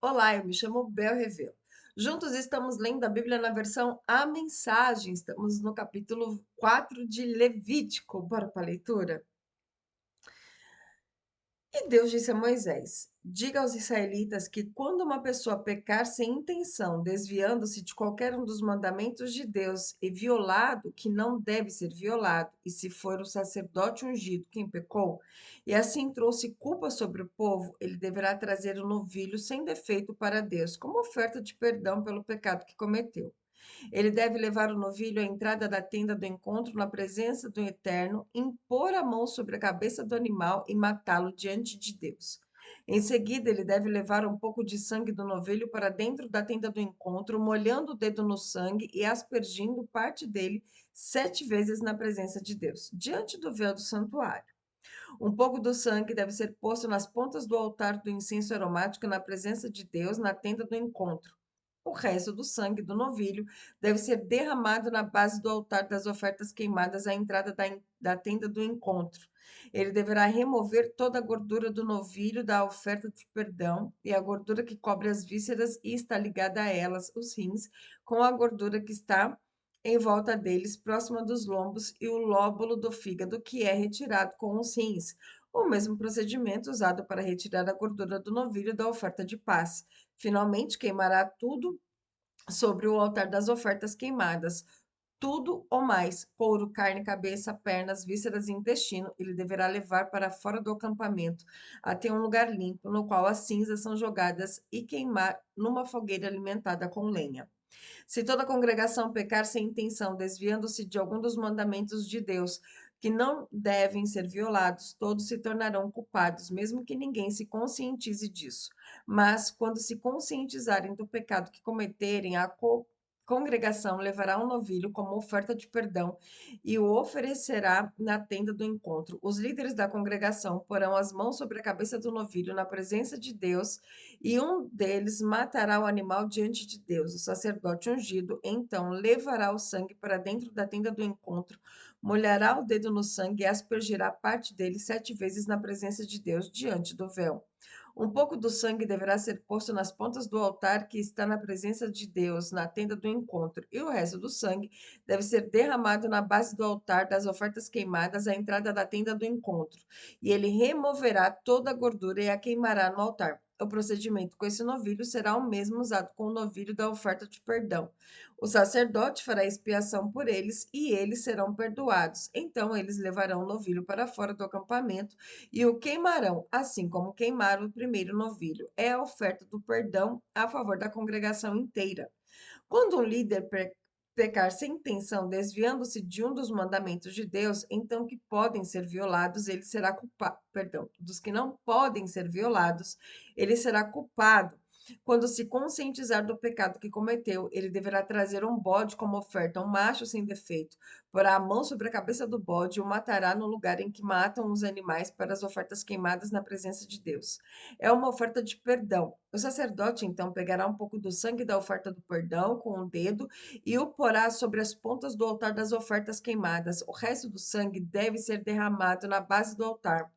Olá, eu me chamo Bel Revelo. Juntos estamos lendo a Bíblia na versão A Mensagem. Estamos no capítulo 4 de Levítico. Bora para a leitura? E Deus disse a Moisés: Diga aos israelitas que quando uma pessoa pecar sem intenção, desviando-se de qualquer um dos mandamentos de Deus e violado, que não deve ser violado, e se for o sacerdote ungido quem pecou, e assim trouxe culpa sobre o povo, ele deverá trazer um novilho sem defeito para Deus, como oferta de perdão pelo pecado que cometeu. Ele deve levar o novilho à entrada da tenda do encontro na presença do Eterno, impor a mão sobre a cabeça do animal e matá-lo diante de Deus. Em seguida, ele deve levar um pouco de sangue do novilho para dentro da tenda do encontro, molhando o dedo no sangue e aspergindo parte dele 7 vezes na presença de Deus, diante do véu do santuário. Um pouco do sangue deve ser posto nas pontas do altar do incenso aromático na presença de Deus, na tenda do encontro. O resto do sangue do novilho deve ser derramado na base do altar das ofertas queimadas à entrada da tenda do encontro. Ele deverá remover toda a gordura do novilho da oferta de perdão e a gordura que cobre as vísceras e está ligada a elas, os rins, com a gordura que está em volta deles, próxima dos lombos, e o lóbulo do fígado, que é retirado com os rins. O mesmo procedimento usado para retirar a gordura do novilho da oferta de paz. Finalmente, queimará tudo sobre o altar das ofertas queimadas. Tudo ou mais, couro, carne, cabeça, pernas, vísceras e intestino, ele deverá levar para fora do acampamento, até um lugar limpo, no qual as cinzas são jogadas e queimar numa fogueira alimentada com lenha. Se toda a congregação pecar sem intenção, desviando-se de algum dos mandamentos de Deus, que não devem ser violados, todos se tornarão culpados, mesmo que ninguém se conscientize disso. Mas, quando se conscientizarem do pecado que cometerem, a congregação levará um novilho como oferta de perdão e o oferecerá na tenda do encontro. Os líderes da congregação porão as mãos sobre a cabeça do novilho na presença de Deus e um deles matará o animal diante de Deus. O sacerdote ungido então levará o sangue para dentro da tenda do encontro, molhará o dedo no sangue e aspergirá parte dele 7 vezes na presença de Deus diante do véu. Um pouco do sangue deverá ser posto nas pontas do altar que está na presença de Deus, na tenda do encontro, e o resto do sangue deve ser derramado na base do altar das ofertas queimadas à entrada da tenda do encontro. E ele removerá toda a gordura e a queimará no altar. O procedimento com esse novilho será o mesmo usado com o novilho da oferta de perdão. O sacerdote fará expiação por eles e eles serão perdoados. Então eles levarão o novilho para fora do acampamento e o queimarão, assim como queimaram o primeiro novilho. É a oferta do perdão a favor da congregação inteira. Quando um líder pecar sem intenção, desviando-se de um dos mandamentos de Deus, então que podem ser violados, ele será culpado, perdão, dos que não podem ser violados, ele será culpado. Quando se conscientizar do pecado que cometeu, ele deverá trazer um bode como oferta, um macho sem defeito. Porá a mão sobre a cabeça do bode e o matará no lugar em que matam os animais para as ofertas queimadas na presença de Deus. É uma oferta de perdão. O sacerdote então pegará um pouco do sangue da oferta do perdão com o dedo e o porá sobre as pontas do altar das ofertas queimadas. O resto do sangue deve ser derramado na base do altar.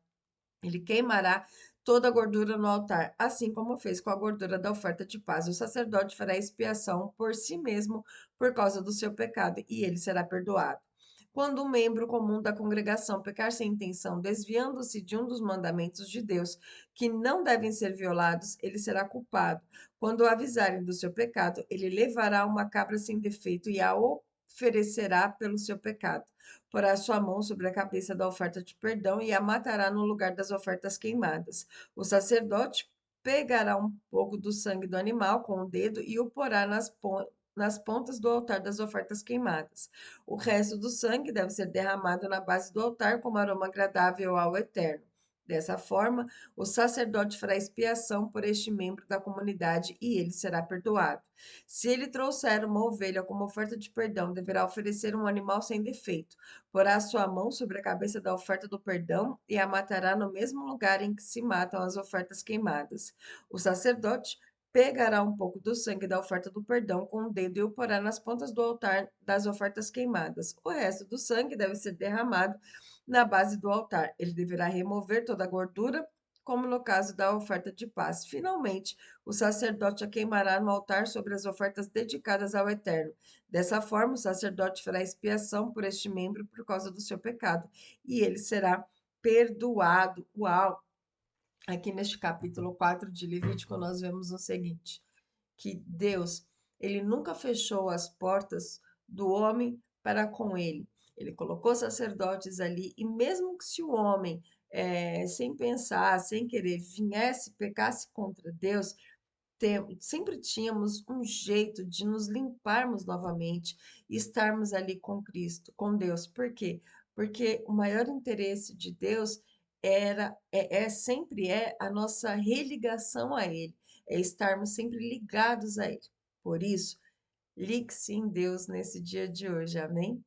Ele queimará toda a gordura no altar, assim como fez com a gordura da oferta de paz. O sacerdote fará expiação por si mesmo por causa do seu pecado, e ele será perdoado. Quando um membro comum da congregação pecar sem intenção, desviando-se de um dos mandamentos de Deus, que não devem ser violados, ele será culpado. Quando o avisarem do seu pecado, ele levará uma cabra sem defeito e a oferecerá pelo seu pecado. Porá sua mão sobre a cabeça da oferta de perdão e a matará no lugar das ofertas queimadas. O sacerdote pegará um pouco do sangue do animal com o dedo e o porá nas pontas do altar das ofertas queimadas. O resto do sangue deve ser derramado na base do altar como aroma agradável ao Eterno. Dessa forma, o sacerdote fará expiação por este membro da comunidade e ele será perdoado. Se ele trouxer uma ovelha como oferta de perdão, deverá oferecer um animal sem defeito. Porá sua mão sobre a cabeça da oferta do perdão e a matará no mesmo lugar em que se matam as ofertas queimadas. O sacerdote pegará um pouco do sangue da oferta do perdão com o dedo e o porá nas pontas do altar das ofertas queimadas. O resto do sangue deve ser derramado na base do altar. Ele deverá remover toda a gordura como no caso da oferta de paz. Finalmente, o sacerdote a queimará no altar sobre as ofertas dedicadas ao Eterno. Dessa forma, o sacerdote fará expiação por este membro por causa do seu pecado, e ele será perdoado. Uau! Aqui neste capítulo 4 de Levítico, nós vemos o seguinte: que Deus, ele nunca fechou as portas do homem para com ele. Ele colocou sacerdotes ali, e mesmo que se o homem, sem pensar, sem querer, viesse, pecasse contra Deus, sempre tínhamos um jeito de nos limparmos novamente e estarmos ali com Cristo, com Deus. Por quê? Porque o maior interesse de Deus sempre é a nossa religação a Ele, é estarmos sempre ligados a Ele. Por isso, ligue-se em Deus nesse dia de hoje, amém?